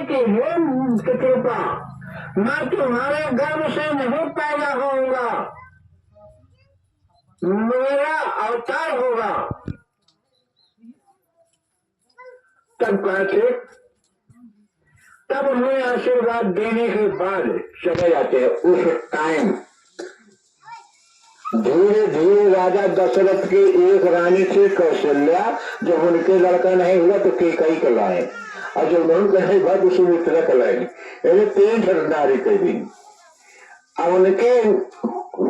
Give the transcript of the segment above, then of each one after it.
कि हे कृपा, मैं तुम्हारे गर्भ से नहीं पैदा होऊंगा, मेरा अवतार होगा। तब कहते, तब उन्हें आशीर्वाद देने के बाद चले जाते हैं। उस टाइम धीरे धीरे राजा दशरथ की एक रानी थी कौशल्या, जब उनके लड़का नहीं हुआ तो केकई कहलाए, और जब उन्होंने कहे बात उसी मित्र कहलाएगी। 3 नारी कह दी। अब उनके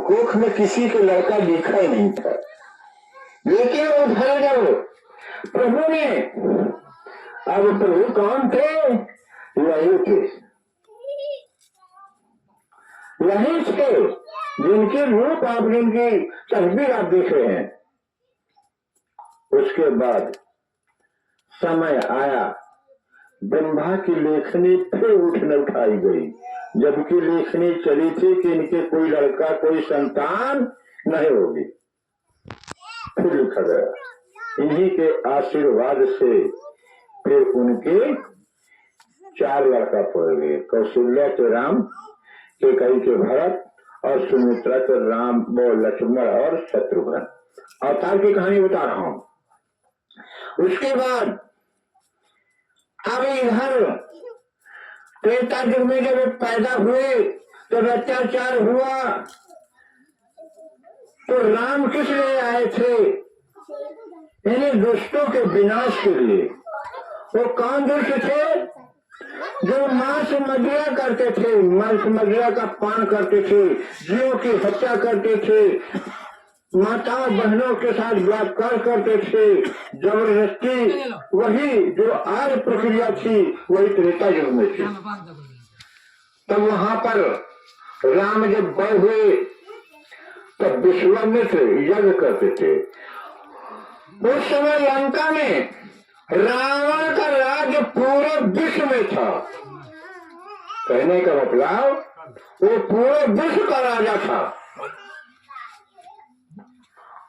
कोख में किसी के लड़का लिखा ही नहीं था, लेकिन उधर जब प्रभु ने, अब प्रभु कौन थे? वही थे, वही थे जिनके रूप आप, जिनकी तस्वीर आप देख रहे हैं। उसके बाद समय आया, ब्रह्मा की लेखनी फिर उठने उठाई गई, जबकि लेखनी चली थी कि इनके कोई लड़का कोई संतान नहीं होगी। फिर लिखा गया, इन्हीं के आशीर्वाद से फिर उनके 4 लड़का पड़ गए। कौशल्या के राम, केकई के भरत, और सुमित्रा के राम वो लक्ष्मण और शत्रुघ्न। अवतार की कहानी बता रहा हूं। उसके बाद अब इधर त्रेता युग में जब पैदा हुए तो अत्याचार हुआ, तो राम किस लिए आए थे? इन्हीं दुष्टों के विनाश के लिए। वो कौन दुष्ट थे? जो मांस मदिरा करते थे, मांस मदिरा का पान करते थे, जीवों की हत्या करते थे, माताओं बहनों के साथ बलात्कार करते थे, जबरदस्ती, वही जो आर्य प्रक्रिया थी वही त्रेता युग में थी। तब वहां पर राम जब बड़े हुए तब विश्वामित्र यज्ञ करते थे। उस समय लंका में रावण का राज्य पूरे विश्व में था। कहने का मतलब वो पूरे विश्व का राजा था,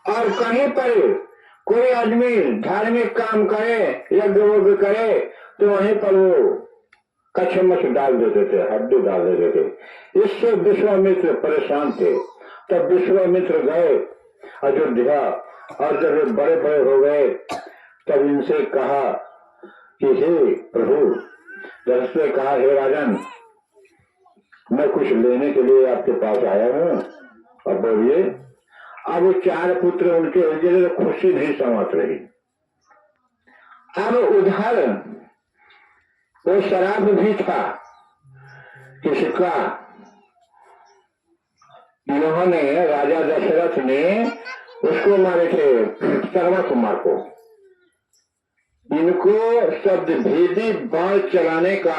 और कहीं पर कोई आदमी धार्मिक काम करे, यज्ञ वज्ञ करे, तो वहीं पर वो कछमछ डाल देते थे, हड्डी डाल देते थे। इससे विश्वामित्र परेशान थे। तब विश्वामित्र गए अयोध्या, और जब वे बड़े बड़े हो गए तब इनसे कहा कि हे प्रभु, दशरथ ने कहा, हे राजन, मैं कुछ लेने के लिए आपके पास आया हूँ, और बोलिए। अब वो 4 पुत्र उनके तो खुशी नहीं समात रही। अब उधर वो शराब भी था किसका? इन्होंने, राजा दशरथ ने उसको मारे थे, शर्मा कुमार को। इनको शब्द भेदी बाण चलाने का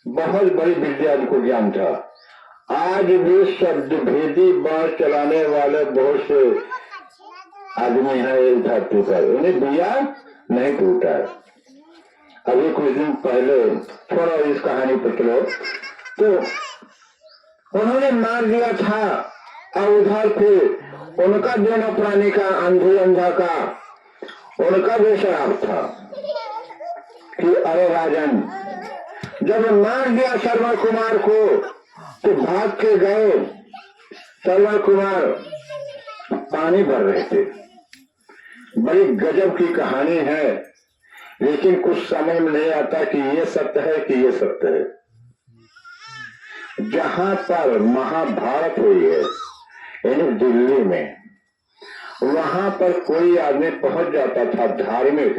बहुत बड़ी विद्या इनको ज्ञान था। आज भी शब्द भेदी बाण चलाने वाले बहुत से आदमी हैं इस धरती पर, उन्हें दिया नहीं टूटा है। अभी कुछ दिन पहले, थोड़ा इस कहानी पर चलो, तो उन्होंने मार दिया था, और उधर फिर उनका दोनों प्राणी का, अंधी अंधा का, उनका भी शराब था कि अरे राजन, जब मार दिया शर्मा कुमार को तो भाग के गए। शर्मा कुमार पानी भर रहे थे। बड़ी गजब की कहानी है, लेकिन कुछ समझ में नहीं आता कि ये सत्य है कि ये सत्य है। जहां पर महाभारत हुई है, यानी दिल्ली में, वहां पर कोई आदमी पहुंच जाता था धार्मिक,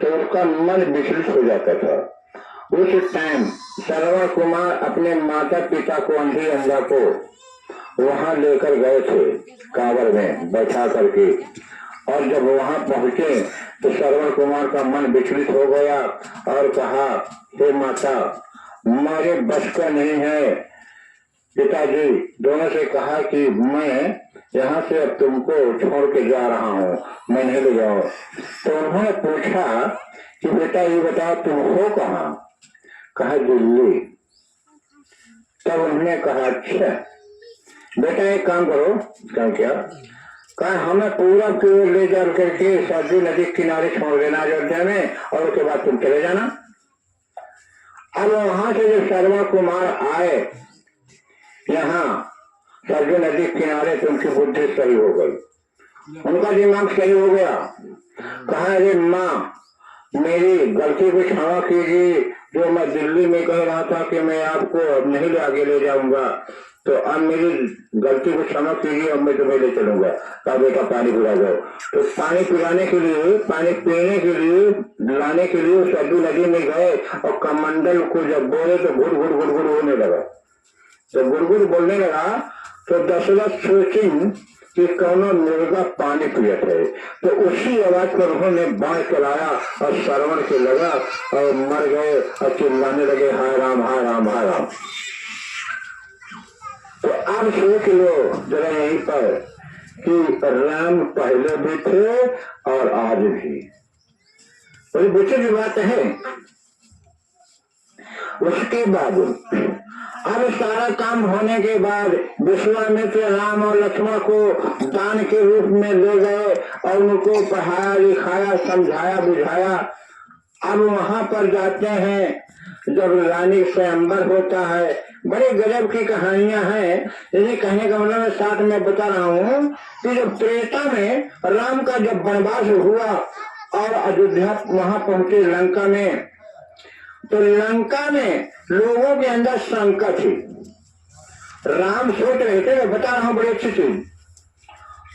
तो उसका मन विचलित हो जाता था। उस टाइम शर्मा कुमार अपने माता पिता को, अंधी अंधा को, वहां लेकर गए थे कांवड़ में बैठा करके, और जब वहां पहुंचे तो शर्मा कुमार का मन विचलित हो गया और कहा, हे माता, हमारे बस का नहीं है। पिताजी दोनों से कहा कि मैं यहाँ से अब तुमको छोड़ के जा रहा हूँ, मैं नहीं ले जाओ। तो उन्होंने पूछा कि बेटा ये बताओ तुम हो कहाँ? कहा दिल्ली। तब उन्होंने कहा अच्छा बेटा एक काम करो। कहा क्या? कहा हमें पूरब की ओर ले जा करके सरजू नदी किनारे छोड़ देना अयोध्या में, और उसके बाद तुम चले जाना। अब वहां से जो शर्मा कुमार आए यहाँ सरजू नदी किनारे, तो उनकी बुद्धि सही हो गई, उनका दिमाग सही हो गया। कहा अरे माँ, मेरी गलती को क्षमा कीजिए, जो मैं दिल्ली में कह रहा था कि मैं आपको अब नहीं ले आगे ले जाऊंगा, तो अब मेरी गलती को क्षमा कीजिए, अब मैं तुम्हें ले चलूंगा। कहा बेटा पानी पिला दो। तो पानी पिलाने के लिए, पानी पीने के लिए, लाने के लिए सरजू नदी में गए और कमंडल को जब बोले तो गुड़ गुड़ गुड़ गुड़ होने लगा। तो गुड़ गुड़ बोलने लगा तो दशरथ सोची कि कौनो मुर्गा पानी पियत है, तो उसी आवाज पर उन्होंने बाण चलाया और श्रवण के लगा और मर गए और चिल्लाने लगे हाय राम हाय राम हाय राम। तो अब सोच लो जरा यहीं पर कि राम पहले भी थे और आज भी। बड़ी विचित्र बात है। उसके बाद अब सारा काम होने के बाद विश्वामित्र राम और लक्ष्मण को दान के रूप में ले गए और उनको पढ़ाया लिखाया समझाया बुझाया। अब वहां पर जाते हैं, जब रानी स्वयंवर होता है, बड़े गजब की कहानियां हैं। जैसे कहने का मतलब मैं साथ में बता रहा हूँ कि जब त्रेता में राम का जब वनवास हुआ और अयोध्या वहां पहुंचे लंका में, तो लंका में लोगों के अंदर शंका थी। राम सोच रहे थे, मैं बता रहा हूं बड़ी अच्छी चीज,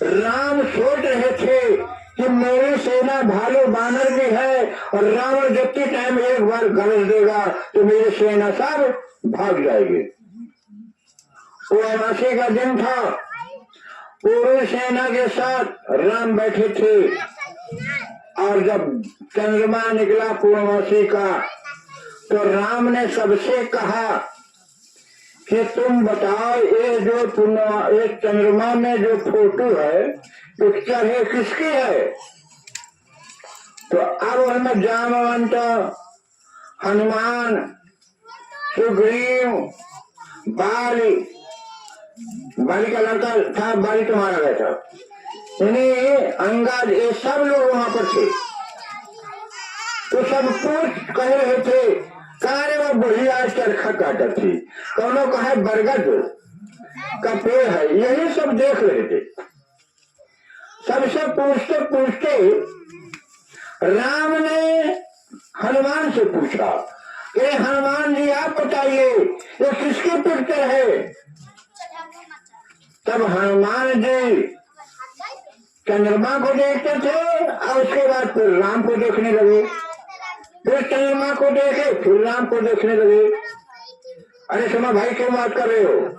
राम सोच रहे थे कि मेरी सेना भालू बानर भी है और रावण जब के टाइम एक बार गरज देगा तो मेरी सेना सब भाग जाएगी। वो अमावस्या का दिन था, पूरी सेना के साथ राम बैठे थे और जब चंद्रमा निकला पूर्णमासी का, तो राम ने सबसे कहा कि तुम बताओ ये जो ये चंद्रमा में जो फोटो है, पिक्चर है, किसकी है? तो अब हमें जामवंत, हनुमान, सुग्रीव, बाली का लड़का था, बाली तो मारा गया था, इन्हीं अंगद, ये सब लोग वहां पर थे। तो सब कुछ कह रहे थे, कारे वो बुढ़िया चरखा काटा थी, कौनों का है बरगद का पेड़ है, यही सब देख रहे थे। सबसे पूछते पूछते राम ने हनुमान से पूछा कि हनुमान जी आप बताइए ये किसकी पिक्चर है? तब हनुमान जी चंद्रमा को देखते थे और उसके बाद फिर राम को देखने लगे, फिर चंद्रमा को देखे फिर राम को देखने लगे। अरे सुनो भाई, क्यों बात कर रहे हो?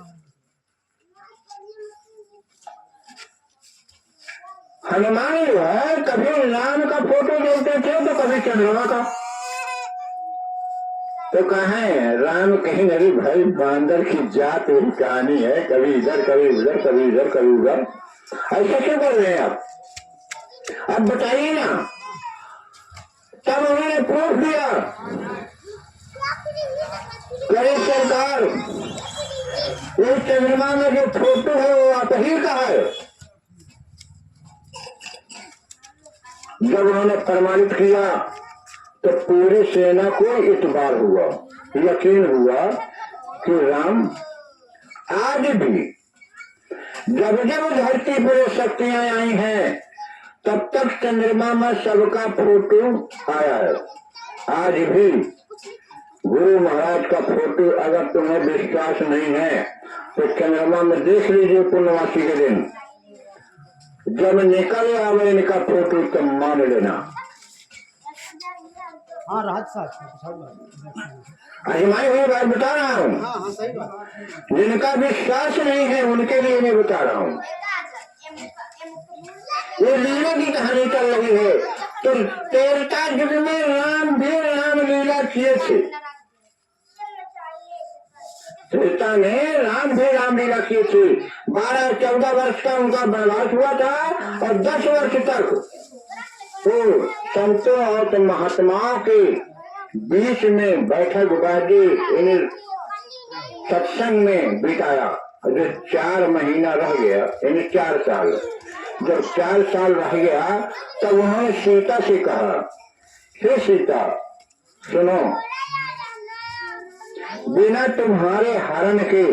हनुमान जो है कभी राम का फोटो देखते थे तो कभी चंद्रमा का। तो कहें राम कहीं नहीं भाई, बांदर की जात यही कहानी है, कभी इधर कभी उधर, कभी इधर कभी उधर, ऐसा क्यों कर रहे हैं आप? अब बताइए ना। तब उन्होंने प्रूफ दिया, कई सरकार ये चंद्रमा में जो फोटो है वो आप ही का है। जब उन्होंने प्रमाणित किया तो पूरी सेना को इतबार हुआ, यकीन हुआ कि राम आज भी जब जब धरती पर शक्तियां आई हैं तब तक चंद्रमा में सबका फोटो आया है। आज भी गुरु महाराज का फोटो अगर तुम्हें विश्वास नहीं है तो चंद्रमा में देख लीजिए, पूर्णमासी के दिन जब निकल आवे इनका फोटो तो मान लेना। हाँ राज अजमाई हुई बात बता रहा हूँ, जिनका विश्वास नहीं है उनके लिए मैं बता रहा हूँ। ये लीला की कहानी चल रही है। तो त्रेता युग में राम भी राम लीला किए थे, त्रेता में राम भी राम लीला किए थे। 12-14 वर्ष का उनका वनवास हुआ था और 10 वर्ष तक वो संतों और महात्माओं के बीच में बैठक बाजी इन सत्संग में बिताया। जो 4 महीना रह गया, यानी 4 साल, जब 4 साल रह गया तब उन्होंने सीता से कहा, हे सीता सुनो, बिना तुम्हारे हरण के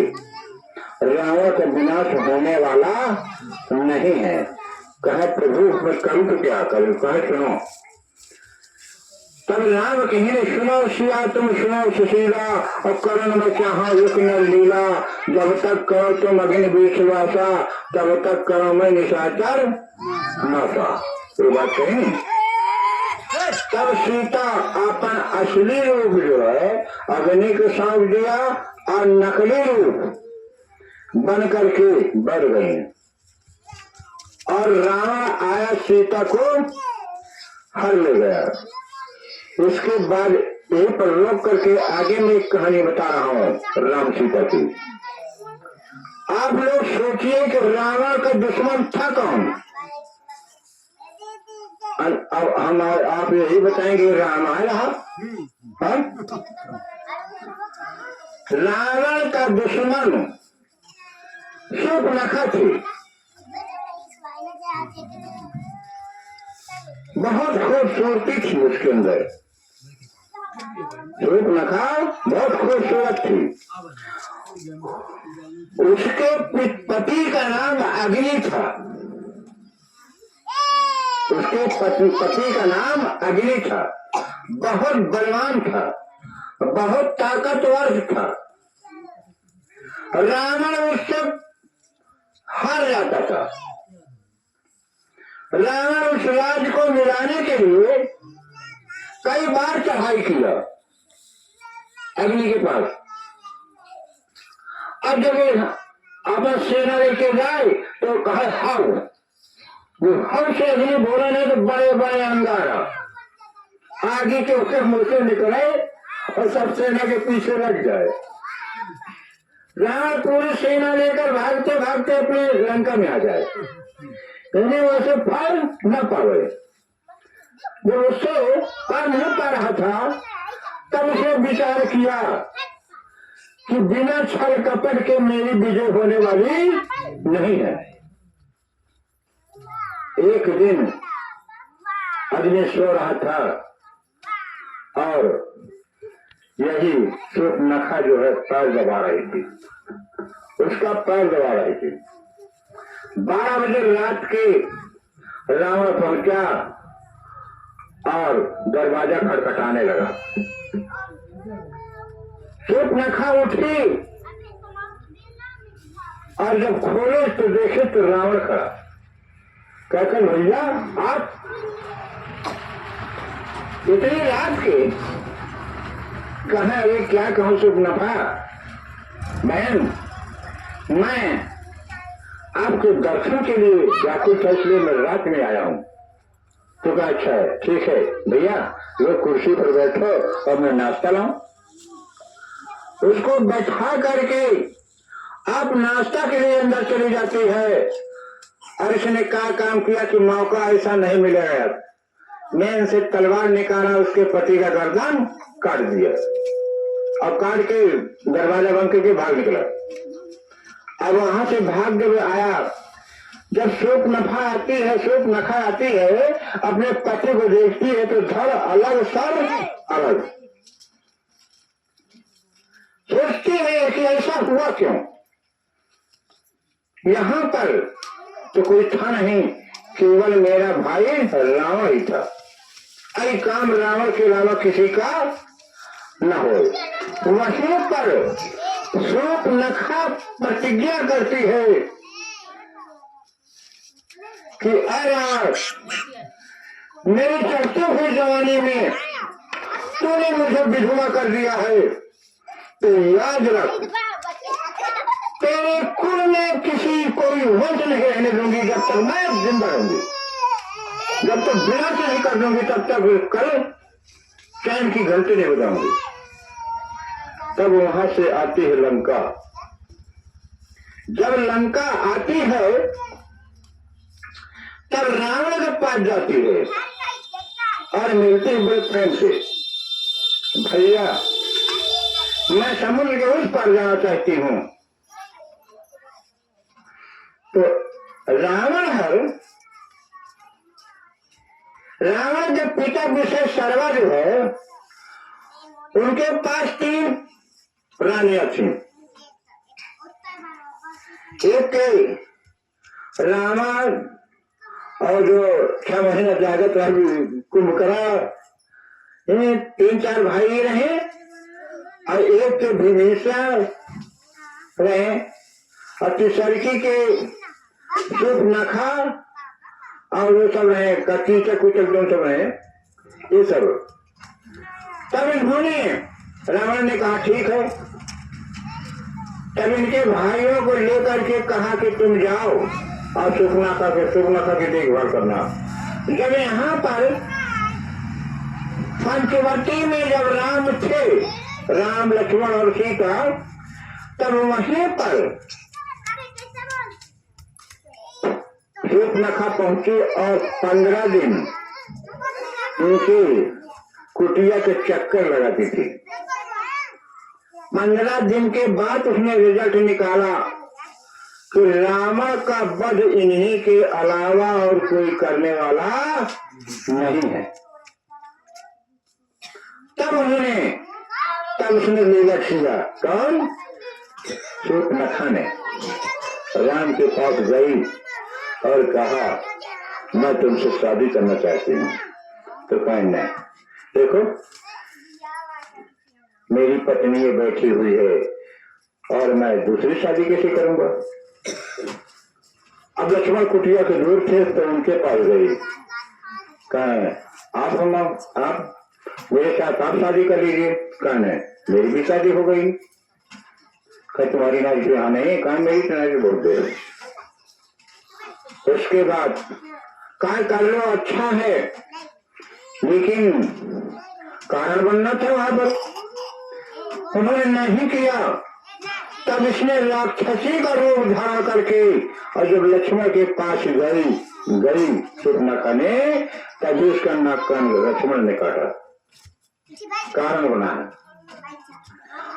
रावण का विनाश होने वाला नहीं है। कहे प्रभु मैं करूं तो क्या करूं? कहे सुनो। तब राम कहे सुनो सिया तुम सुनो सुशीला, और करण में चाहा युग न लीला। जब तक करो तुम अग्नि विश्वासा, तब तक करो मैं निशाचर नासा। ये बात कही। तब सीता अपन असली रूप जो है अग्नि को सौंप दिया और नकली रूप बन करके बढ़ गई। और रावण आया सीता को हर ले गया। उसके बाद यही पर रोक करके आगे में एक कहानी बता रहा हूँ राम सीता की। आप लोग सोचिए कि रावण का दुश्मन था कौन? अब हम आप यही बताएंगे रामायण रहा। रावण का दुश्मन शूर्पणखा थी। बहुत खूबसूरती थी उसके अंदर। शूर्पणखा बहुत खूबसूरत थी। उसके पति का नाम अग्नि था। उसके पति का नाम अग्नि था। बहुत बलवान था, बहुत ताकतवर था। रावण उससे हार जाता था। रावण उस राज को मिलाने के लिए कई बार चढ़ाई किया अग्नि के पास। अब जब अपन सेना लेके जाए तो कहे हाउ। हम से अग्नि बोला नहीं तो बड़े बड़े अंगारा आगे के उसके मुंह से निकले और सब सेना के पीछे लग जाए। रावण पूरी सेना लेकर भागते भागते अपने लंका में आ जाए, लेकिन वैसे फल न पावे। जब उससे पार नहीं पा रहा था तब उसने विचार किया कि बिना छल कपट के मेरी विजय होने वाली नहीं है। एक दिन अग्नि सो रहा था और यही शूर्पणखा जो है पैर दबा रही थी, उसका पैर दबा रही थी। 12 बजे रात के रावण पहुंचा और दरवाजा खटखटाने लगा। शूर्पणखा उठी और जब खोले तो देखे तो रावण खड़ा। कहकर भैया आप इतनी रात के कहा? अरे क्या कहूं शूर्पणखा, बहन मैं आपके दर्शन के लिए व्याकुल था, इसलिए मैं रात में आया हूं। तो कहा अच्छा है, ठीक है भैया लोग कुर्सी पर बैठो और मैं नाश्ता लाऊं। उसको बैठा करके आप नाश्ता के लिए अंदर चली जाती है और इसने क्या काम किया कि मौका ऐसा नहीं मिलेगा। मैं इनसे तलवार निकाला, उसके पति का गर्दन काट दिया और काट के दरवाजा बंद करके भाग निकला। अब वहां से भाग जब आया, जब शूर्पणखा आती है अपने पति को देखती है तो धड़ अलग सर अलग। सोचती है कि ऐसा हुआ क्यों? यहाँ पर तो कोई था नहीं, केवल मेरा भाई रावण ही था। अरे काम रावण के अलावा किसी का न हो। वहीं पर शूर्पणखा प्रतिज्ञा करती है कि अरे मेरी चढ़ते हुई जवानी में तूने मुझे विधवा कर दिया है, तो याद रख तेरे कुल में किसी कोई वंश नहीं रहने दूंगी जब तक मैं जिंदा रहूंगी। जब तक बिना से नहीं कर दूंगी तब तक कल चैन की घंटी नहीं बजाऊंगी। तब वहां से आती है लंका। जब लंका आती है तब रावण के पास जाती है और मिलती है बड़े प्रेम से। भैया मैं समुद्र के उस पार जाना चाहती हूँ। तो रावण के पिता विशेष सर्वा जो है उनके पास 3 रानियां थी। एक रावण और जो 6 महीना जागत कुंभकर्ण, ये 3-4 भाई रहे और एक के विभीषण रहे और तीसरकी के शूर्पणखा और वो सब रहे, कीचक कुचक जो सब रहे, ये सब। तब इन्होंने, रावण ने कहा ठीक है। तब इनके भाइयों को लेकर के कहा कि तुम जाओ और शूर्पणखा की देखभाल करना। जब यहाँ पर पंचवटी में जब राम थे, राम लक्ष्मण और सीता, तब वहीं पर शूर्पणखा पहुंची और 15 दिन उनकी कुटिया के चक्कर लगाती थी। 15 दिन के बाद उसने रिजल्ट निकाला कि रावण का वध इन्हीं के अलावा और कोई करने वाला नहीं है। तब उसने लीला खींचा। कौन? शूर्पणखा ने राम के पास गई और कहा मैं तुमसे शादी करना चाहती हूँ। तो कहा नहीं, देखो मेरी पत्नी ये बैठी हुई है और मैं दूसरी शादी कैसे करूंगा। अब लक्ष्मण कुटिया के दूर थे तो उनके पास गई। कहा आप मेरे साथ आप शादी कर लीजिए। कहा नहीं, मेरी भी शादी हो गई। कहा तुम्हारी नारी से हाँ नहीं, कहा मेरी नारी बोल दे। उसके बाद कहा कर लो, अच्छा है, लेकिन कारण बनना था वहां पर। उन्होंने नहीं किया। तब इसने राक्षसी का रूप धारण करके और जब लक्ष्मण के पास गई शूर्पणखा ने, तभी उसका नाक कान लक्ष्मण ने काटा। कारण बना है।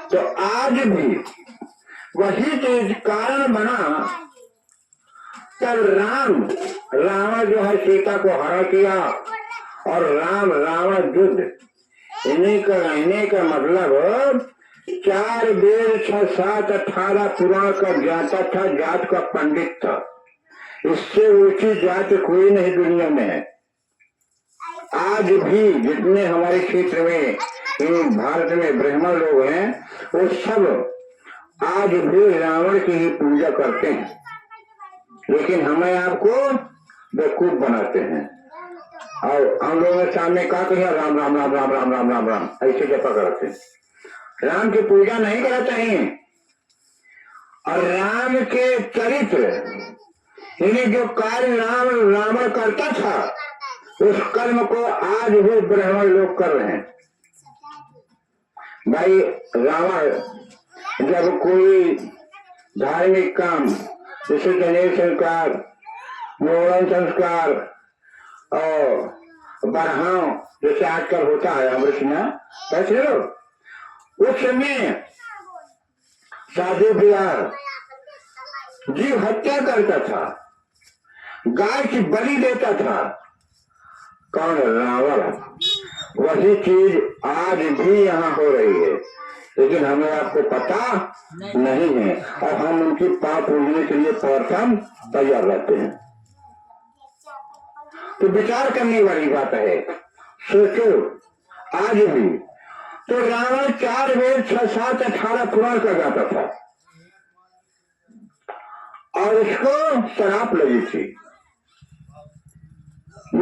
तो आज भी वही चीज कारण बना। तब रावण जो है सीता को हरा किया और रावण युद्ध, इन्हीं का मतलब 4 वेद 6 7 18 पुराण का ज्ञाता था, जात का पंडित था। इससे ऊंची जात कोई नहीं दुनिया में है। आज भी जितने हमारे क्षेत्र में भारत में ब्राह्मण लोग हैं, वो सब आज भी रावण की ही पूजा करते हैं, लेकिन हमें आपको बेवकूफ बनाते हैं। और हम लोगों ने सामने कहा कि राम राम राम राम राम राम राम राम ऐसे जपा करते हैं। राम की पूजा नहीं करना चाहिए। और राम के चरित्र, इन्हें जो कार्य रावण करता था, उस कर्म को आज भी ब्राह्मण लोग कर रहे हैं। भाई रावण जब कोई धार्मिक काम जैसे गणेश संस्कार, मोहन संस्कार और बरहाव जैसे आजकल होता है अमृतना, कैसे लोग उस समय शादी ब्याह जीव हत्या करता था, गाय की बलि देता था। कौन? रावण। वही चीज आज भी यहाँ हो रही है, लेकिन हमें आपको पता नहीं है और हम उनकी पाप पूजने के लिए प्रथम तैयार रहते हैं। तो विचार करने वाली बात है। सोचो आज भी तो रावण 4 वेद 6 7 18 पुराण का गाता था और उसको शराब लगी थी।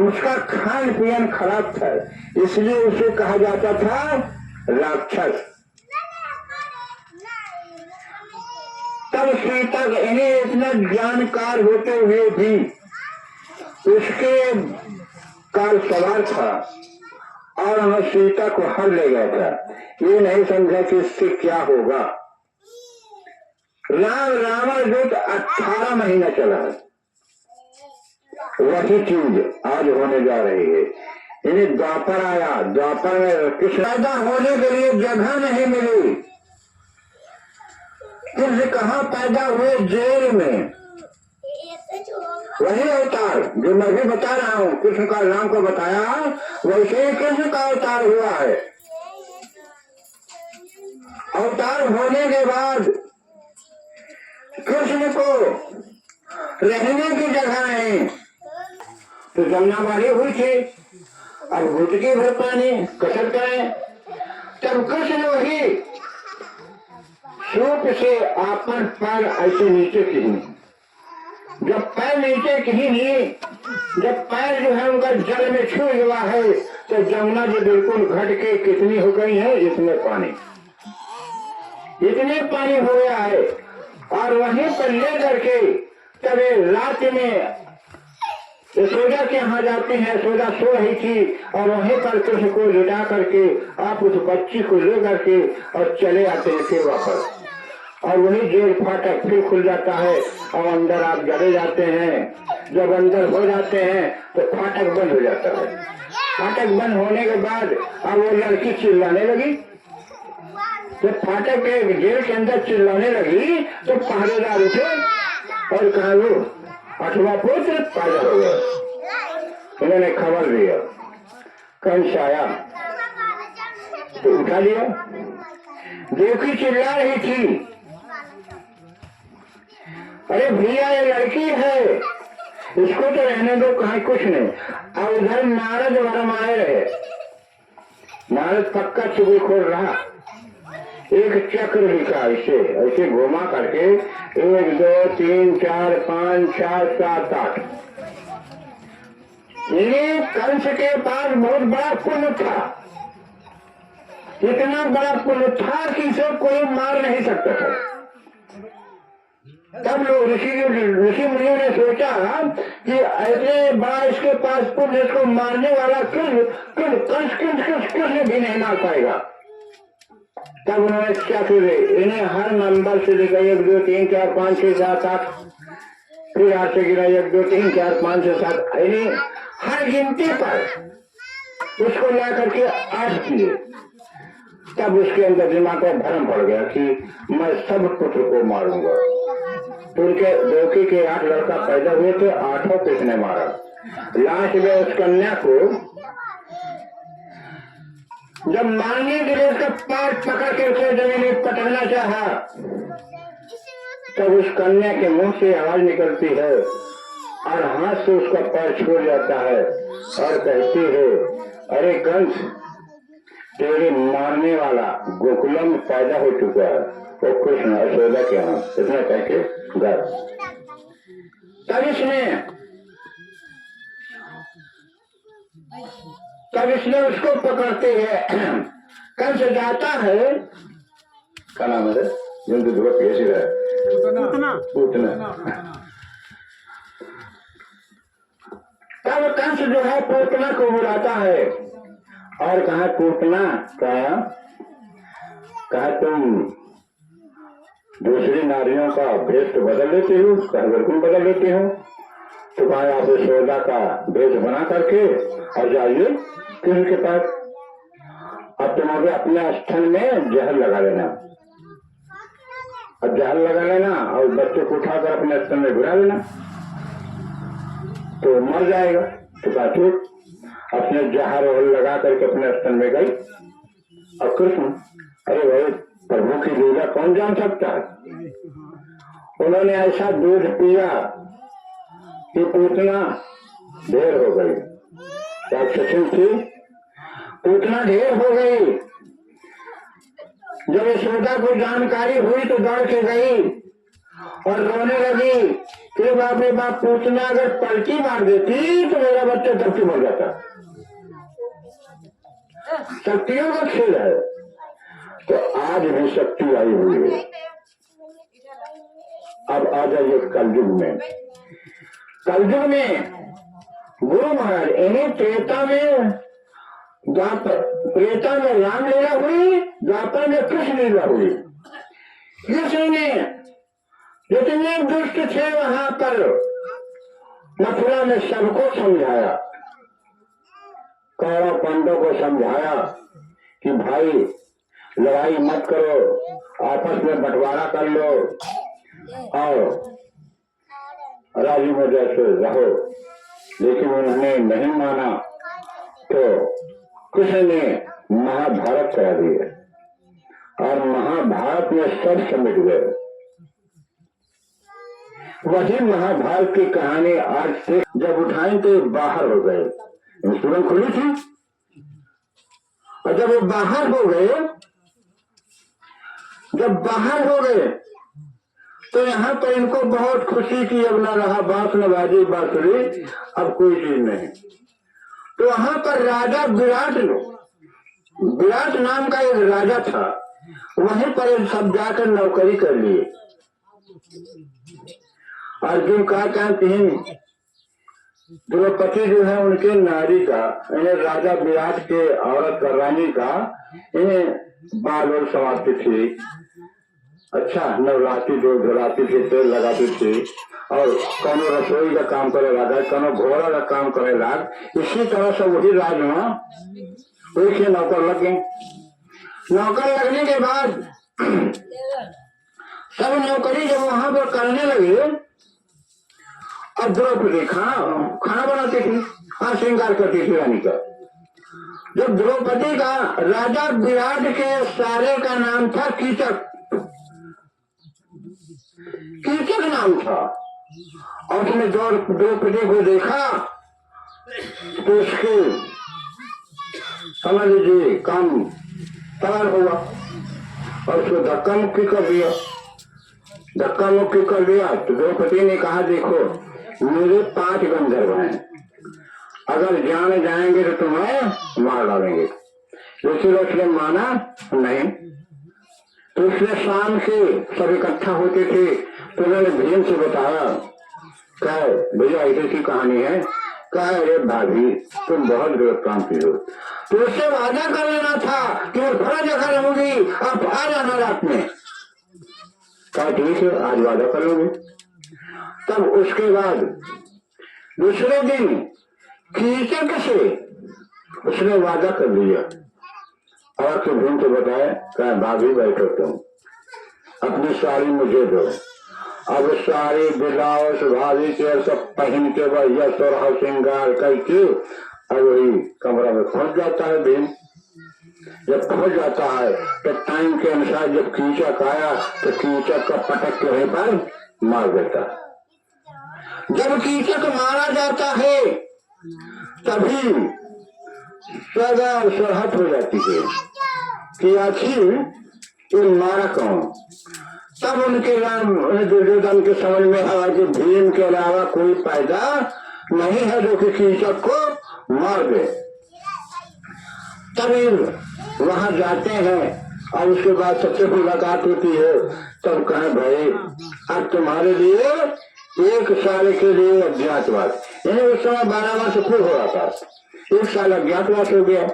उसका खान पीन खराब था, इसलिए उसे कहा जाता था राक्षस। तब सीता इन्हें इतना जानकार होते हुए भी उसके कार सवार था और हमें सीता को हर ले गया था। ये नहीं समझा कि इससे क्या होगा। रावण युद्ध 18 महीना चला है। वही चीज आज होने जा रही है। इन्हें द्वापर आया, द्वापर में कृष्ण पैदा होने के लिए जगह नहीं मिली। कृष्ण कहाँ पैदा हुए? जेल में। वही अवतार जो मैं भी बता रहा हूँ, कृष्ण का राम को बताया, वैसे ही कृष्ण का अवतार हुआ है। अवतार होने के बाद कृष्ण को रहने की जगह है तो जमुना बारी हुई थी, अब घुटकी भर पानी कसर करें, तब कृष्ण वही सूप से आपन पैर ऐसे नीचे खींचे, जब पैर नीचे खींचे, जब पैर जो है उनका जल में छू हुआ है तो जमुना जी बिल्कुल घट के कितनी हो गई है, इतने पानी हो गया है। और वहीं पर ले करके तब रात में यशोदा के यहाँ जाते हैं, यशोदा सो रही थी और वहीं पर कृष्ण को लिटा करके आप उस बच्ची को ले करके और चले आते हैं फिर वापस, और वही जेल फाटक फिर खुल जाता है और अंदर आप चले जाते हैं। जब अंदर हो जाते हैं तो फाटक बंद हो जाता है। फाटक बंद होने के बाद अब वो लड़की चिल्लाने लगी, जब फाटक के जेल के अंदर चिल्लाने लगी तो पहरेदार उठे और कहा वो 8वां पुत्र पैदा हो गया। उन्होंने खबर दिया, कंस आया तो उठा लिया। देवकी चिल्ला रही थी, अरे भैया ये लड़की है, इसको तो रहने दो, कहीं कुछ नहीं। और उधर नारद वरमाए रहे, नारद पक्का चुगली खोल रहा, एक चक्र लिखा ऐसे ऐसे घुमा करके 1 2 3 4 5 6 7 8। ये कंस के पास बहुत बड़ा पुण्य था, इतना बड़ा पुण्य था कि इसे कोई मार नहीं सकता था। तब लोग ऋषि मुनियों ने सोचा कि ऐसे बड़ा इसके पास पुण्य, इसको मारने वाला कृष्ण भी नहीं मार पाएगा। तब उन्होंने क्या किया, इन्हें हर नंबर से लिखा 1 2 3 4 5 6 7 8, फिर 8 से गिरा 1 2 3 4 5 6 7, इन्हें हर गिनती पर उसको ला करके 8 किए। तब उसके अंदर दिमाग में भ्रम पड़ गया कि मैं सब पुत्र को मारूंगा। तो उनके देवकी के 8 लड़का पैदा हुए थे, 8 किसने मारा। लास्ट में उस कन्या को जब मारने के लिए उसका पैर पकड़ के उसे जमीन में पटकना चाहा, तब उस कन्या के मुंह से आवाज निकलती है और हाथ से उसका पैर छूट जाता है और कहती है, अरे कंस, तेरे मारने वाला गोकुलम में पैदा हो चुका है, वो कृष्ण यशोदा के यहाँ। इतना कह के घर तब इसने उसको पकड़ते हैं। कंस जाता है, क्या नाम है तब कंस जो है पूतना को बुलाता है और कहा, पूतना कहा तुम दूसरी नारियों का भेष बदल लेते हो, कहा बिल्कुल बदल लेते हो। तो कहा आप यशोदा का भेष बना करके और जाइए कृष्ण के पास, अब तुम्हारे अपने स्थल में जहर लगा लेना, और जहर लगा लेना और बच्चे को उठाकर अपने स्थल में गिरा लेना तो मर जाएगा। तो कहा ठीक, अपने जहर लगा करके अपने स्थल में गई। और कृष्ण, अरे भाई प्रभु की लीला कौन जान सकता है, उन्होंने ऐसा दूध पिया कि पूतना ढेर हो गई। राक्षसी थी, पूतना ढेर हो गई। जब यशोदा को जानकारी हुई तो दौड़ के गई और रोने लगी कि बाप रे बाप, पूतना अगर पलटी मार देती तो मेरा बच्चा धरती मर जाता। शक्तियों का खेल है, तो आज भी शक्ति आई हुई है। अब आ जाइए कलयुग में। कलयुग में गुरु महाराज, इन्हें त्रेता में त्रेता में राम लीला हुई, द्वापर में कृष्ण लीला हुई। कृष्ण ने जितने दुष्ट थे वहां पर मथुरा में सबको समझाया, कौरव पांडव को समझाया कि भाई लड़ाई मत करो, आपस में बंटवारा कर लो और राजी मजा से रहो। लेकिन उन्होंने नहीं माना तो कृष्ण ने महाभारत करा दिया और महाभारत में सब समिट गए। वही महाभारत की कहानी आज से जब उठाई तो बाहर हो गए, तुरंत खुली थी, और जब वो बाहर हो गए, तो यहाँ पर इनको बहुत खुशी की, अब न रहा बांस न बाजी बांसुरी, अब कोई चीज नहीं। तो वहां पर राजा विराट नाम का एक राजा था, वहीं पर सब जाकर नौकरी कर लिए। अर्जुन का तीन द्रौपदी जो है उनके नारी का, इन्हें राजा विराट के औरत का, रानी का, इन्हें बाल और समाप्ति थी, अच्छा नवराती जो धराती थे, तेल लगाती थी, और कौनो रसोई का काम करे राजा, कौनो घोड़ा का काम करे राज। इसी तरह से वही राज एक ही नौकर लग गए। नौकर लगने के बाद सब नौकरी जब वहां पर करने लगे, अब द्रौपदी खाना बनाती थी और श्रृंगार करती थी रानी का। जब द्रौपदी का राजा विराट के सारे का नाम था कीचक नाम था, और उसने द्रौपदी को देखा तो उसके समझ लीजिए काम तैयार हुआ, और उसको धक्का मुक्की कर दिया। तो द्रौपदी ने कहा, देखो मेरे 5 गंधर्व हैं, अगर जान जाएंगे तो तुम्हें मार डालेंगे। इसलिए उसने माना नहीं। तो इसलिए शाम से सब इकट्ठा होते थे, तो उन्होंने भीम से बताया, क्या भैया ऐसी कहानी है, क्या अरे भाभी तुम बहुत गलत काम की हो। तो उससे वादा कर लेना था कि मैं थोड़ा जगह रहूंगी, आप आ जाना रात में। कहा ठीक है, आज वादा कर लूंगी। तब उसके बाद दूसरे दिन कीचक से उसने वादा कर लिया, और तो भीम को बताया, क्या भाभी बैठो तुम, अपनी साड़ी मुझे दो। अब साड़ी ब्लाउज भाभी के सब पहन के वह सोरह श्रृंगार करके अब वही कमरा में पहुंच जाता है भीम। जब पहुंच जाता है तो टाइम के अनुसार जब कीचक आया तो कीचक का पटक के वहीं पर मार देता। जब कीचक मारा जाता है तभी सदा सरहद हो जाती है कि आखिर ये मारा कौन। तब उनके नाम दुर्योधन के समझ में आया कि भीम के अलावा कोई पैदा नहीं है जो कि कीचक को मार दे। तभी वहां जाते हैं और उसके बाद सबसे मुलाकात होती है। तब कहे भाई अब तुम्हारे लिए 1 साल के लिए अज्ञातवास, यानी उस समय 12 वर्ष पूर्ण हो रहा था, 1 साल अज्ञातवास हो गया।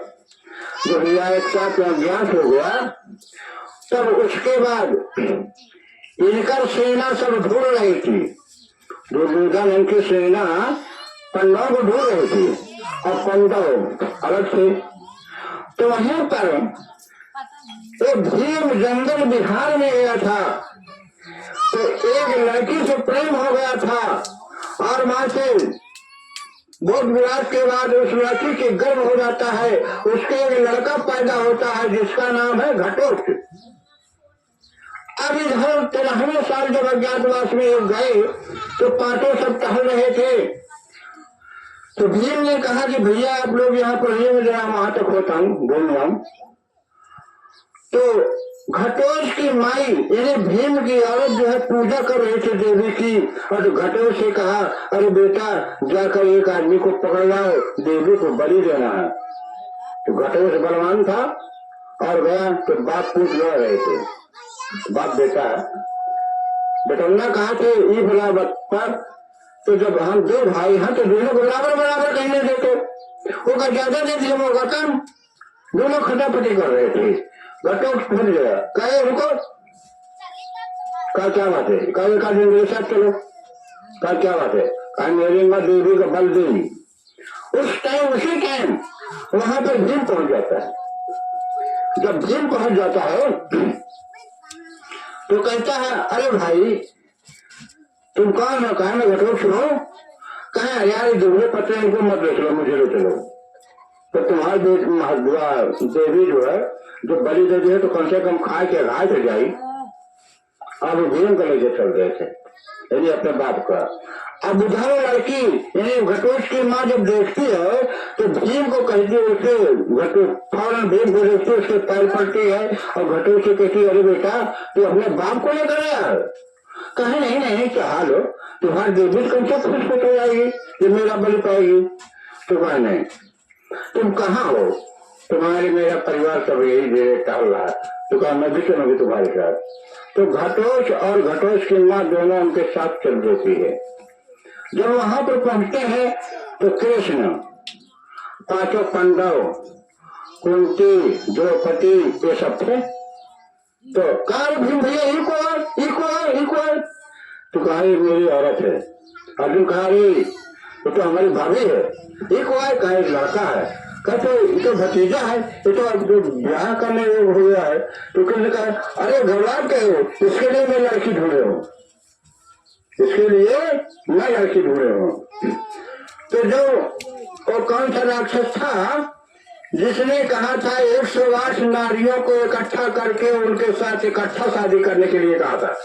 जब यह 1 साल अज्ञात हो गया तब उसके बाद इनकर सेना सब ढूंढ रही थी, दुर्योधन इनकी सेना पांडवों को ढूंढ रही थी और पांडव अलग थे। तो वहीं पर एक भीम जंगल बिहार में गया था, तो एक लड़की से प्रेम हो गया था, और वहां से बहुत विराट के बाद उस लड़की के गर्भ हो जाता है, उसके एक लड़का पैदा होता है जिसका नाम है घटोत्कच। अब इधर 13वें साल जब अज्ञातवास में गए तो पांचों सब टहल रहे थे। तो भीम ने कहा कि भैया आप लोग यहाँ पर रहिए, जरा वहां तक होता हूँ बोल रहा हूँ। तो घटोत्कच की माई यानी भीम की औरत जो है पूजा कर रही थी देवी की, और तो घटोत्कच से कहा अरे बेटा जाकर एक आदमी को पकड़ लाओ, देवी को बलि देना है। तो घटोत्कच बलवान था और गया तो बाप पूछ रहे थे, बाप बेटा कहा थे ये भला बच्चा, तो जब हम 2 भाई हैं तो दोनों को बराबर बराबर कहने देते, वो ज्यादा दे दिया होगा कम। दोनों खटापटी कर रहे थे। घटोत्कच फट गया, कहे रुको, क्या बात है, कहे का दिन मेरे साथ चलो, क्या बात है, कहा मेरी माँ देवी का बल देवी। उसी टाइम वहां पर भीम पहुंच जाता है। जब भीम पहुंच जाता है तो कहता है अरे भाई तुम कौन हो, कहा मैं घटोत्कच हो, कहा यार दुबले पत्रे इनको मत देख लो, मुझे ले चलो। तो तुम्हारी देवी जो है जो बलि दे दिए तो कम से कम खाए के घाय तो जाई। अब भीम को लेके चल गए थे यानी अपने बाप का। अब उधर लड़की यानी घटोत्कच की माँ जब देखती है तो भीम को कहती है, उसे फौरन भीम को देखती है, उसके पैर पड़ती है और घटोत्कच से कहती है, अरे बेटा तू अपने बाप को लेकर आया। कहे नहीं नहीं चाह लो, तुम्हारी देवी कम से खुश हो जाएगी, ये मेरा बलि पाएगी। तो कहा नहीं, तुम कहाँ हो, तुम्हारे मेरा परिवार सब यही दे टहल रहा है। तो कहा मैं भी चलूंगी तुम्हारे साथ। तो घटोत्कच और घटोत्कच की माँ दोनों उनके साथ चल देती है। जब वहां पर पहुंचते हैं तो कृष्ण, पांचों पांडव, कुंती, द्रौपदी ये सब थे। तो कहा भीम भैया इनको तो कहा मेरी औरत है। अर्जुन कहा ये तो हमारी भाभी है। एक कहा एक लड़का है, कहते ये तो भतीजा है, ये तो ब्याह करने योग हो गया है। तो किसने कहा अरे घबरा के हो, इसके लिए मैं लड़की ढूंढ रहा हूँ, इसके लिए मैं लड़की ढूंढ रहा हूँ। तो जो वो कौन सा राक्षस था जिसने कहा था 108 नारियों को इकट्ठा करके उनके साथ इकट्ठा शादी करने के लिए कहा था,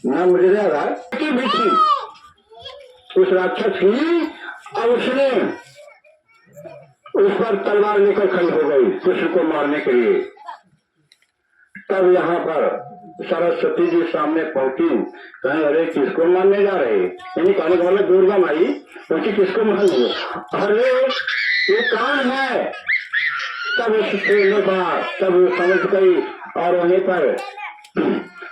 ना मुझे याद है भी थी उस राक्षस की। और उसने उस पर तलवार लेकर खड़ी हो गई कृष्ण को मारने के लिए। तब यहाँ पर सरस्वती जी सामने पहुंची, कहे अरे किसको मारने जा रहे, यानी कहने का मतलब दुर्गा माई पहुंची किसको मारने, अरे ये कौन है। तब उसने कहा, तब वो समझ गई और वहीं पर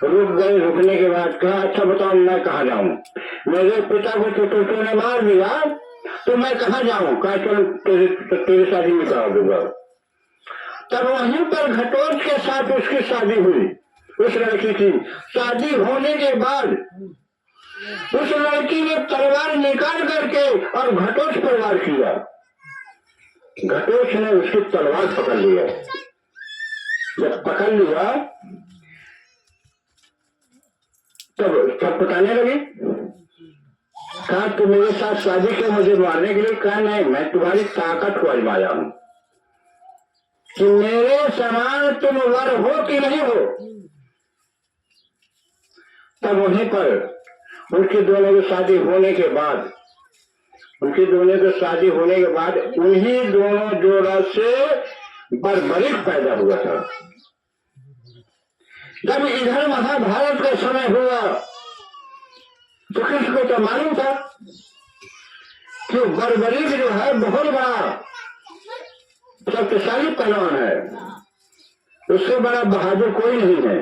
रुक गए। रुकने के बाद कहा अच्छा बताओ मैं कहाँ जाऊं, मेरे पिता को तो टोटो ने मार दिया तो मैं कहाँ जाऊं। कहा चल तेरी शादी में करा दूंगा। तब वहीं पर घटोत्कच के साथ उसकी शादी हुई, उस लड़की की। शादी होने के बाद उस लड़की ने तलवार निकाल करके और घटोत्कच पर वार किया। घटोत्कच ने उसकी तलवार पकड़ लिया। जब पकड़ लिया तब छटपटाने लगी। कहा तू मेरे साथ शादी क्यों, मुझे मारने के लिए। कहा नहीं, मैं तुम्हारी ताकत को आजमाया हूं कि मेरे समान तुम वर हो कि नहीं हो। तब वहीं पर उनकी दोनों की शादी होने के बाद उन्हीं दोनों जोड़ा से बर्बरीक पैदा हुआ था। जब इधर महाभारत का समय हुआ तो कृष्ण को तो मालूम था कि बर्बरीक जो है बहुत बड़ा शक्तिशाली पहलवान है, उससे बड़ा बहादुर कोई नहीं है।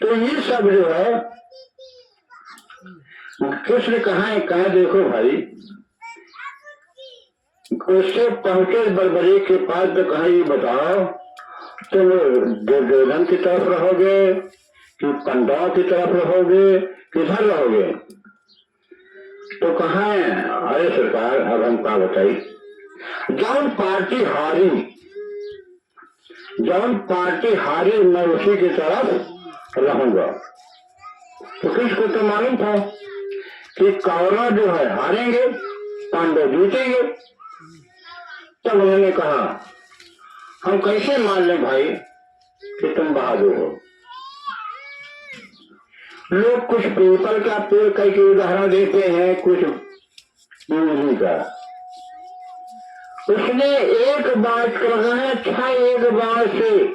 तो ये सब जो है कृष्ण कहाँ देखो भाई, उससे पहुंचे बर्बरीक के पास तो कहा ये बताओ तुम दुर्योधन की तरफ रहोगे कि पांडवों की तरफ रहोगे, किधर रहोगे। तो कहा अरे सरकार अब हम क्या बताई, जौन पार्टी हारी मैं उसी की तरफ रहूंगा। तो किसको तो मालूम था कि कौरव जो है हारेंगे, पांडव जीतेंगे। तब उन्होंने कहा हम कैसे मान लें भाई कि तुम बहादुर हो। लोग कुछ पीपल का पेड़ कई के उदाहरण देते हैं, कुछ बिजली का। उसने एक बात कहा है, अच्छा एक बात से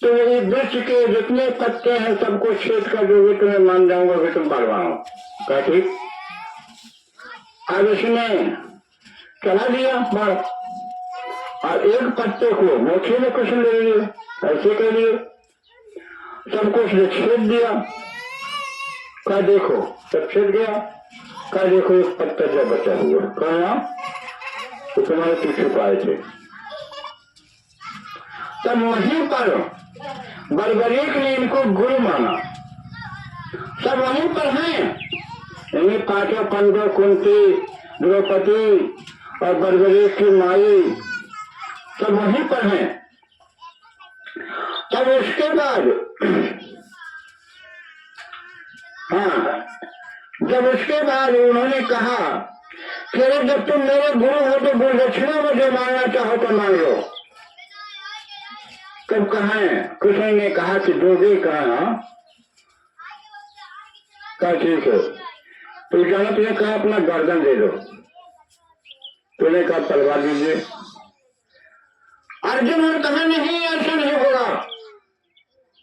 तो ये वृक्ष के जितने पत्ते हैं सबको छेद कर दोगे तो मैं मान जाऊंगा कि तुम बलवान हो। क्या ठीक। अब इसने चला दिया मार और एक पत्ते को मोखे में कुछ ले लिए, ऐसे के लिए सबको उसने छेद दिया। क्या देखो सब छेद गया। क्या देखो एक पत्ता जो बचा हुआ, कहा तो तुम्हारे पीछे पाए थे। तब वहीं पर बर्बरीक ने इनको गुरु माना। सब वहीं पर हैं, इन्हीं पांचों पांडव, कुंती, द्रौपदी और बर्बरीक की माई सब वहीं पर हैं। तब उसके बाद जब उसके बाद उन्होंने कहा कि जब तुम मेरे गुरु हो तो गुरु दक्षिणा में जो मांगना चाहो तो मांग लो। कब कहा कृष्ण ने कहा कि दोगे कहा ठीक है। तो जानो तुझे कहा अपना गर्दन दे दो, तूने कहा तलवार दीजिए। अर्जुन ने कहा नहीं ऐसा नहीं होगा।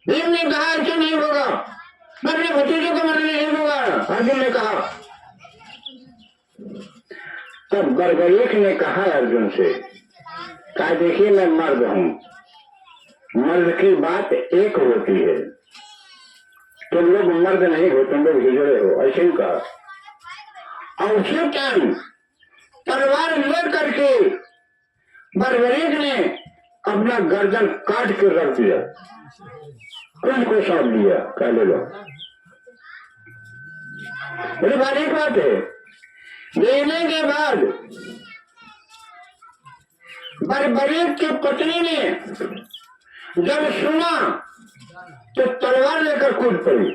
भीम ने कहा ऐसा नहीं होगा, अपने भतीजे को मरने नहीं होगा। अर्जुन ने कहा। तब बर्बरीक ने कहा अर्जुन से, कहा देखिए मैं मर्द हूं, मर्द की बात एक होती है, तुम लोग मर्द नहीं हो, तुम लोग हिजड़े हो, ऐसे ही कहा। और उसी टाइम तलवार ले करके बर्बरीक ने अपना गर्दन काट के रख दिया, कृष्ण को सौंप दिया, कह ले लो। बड़ी बारीक बात है। देने के बाद बर्बरीक की पत्नी ने जब सुना तो तलवार लेकर कूद पड़ी,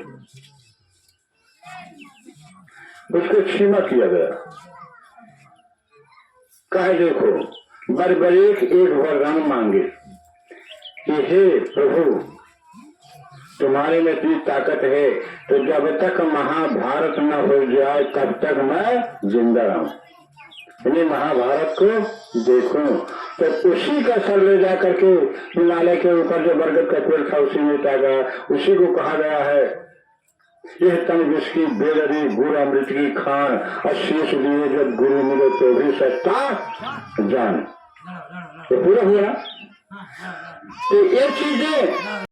उसको क्षमा किया गया। कहा देखो बर्बरीक एक वरदान मांगे कि हे प्रभु तुम्हारे में इतनी ताकत है तो जब तक महाभारत न हो जाए तब तक मैं जिंदा रहूं, इन्हें महाभारत को देखूं। तो उसी का सर ले जा करके हिमालय के ऊपर जो बरगद का पेड़ था उसी में टागा, उसी को कहा गया है यह तन जिसकी बेलरी गुड़ अमृत की खान और शेष दिए जब गुरु मिले तो भी सस्ता जान। तो पूरा हुआ। तो ये चीजें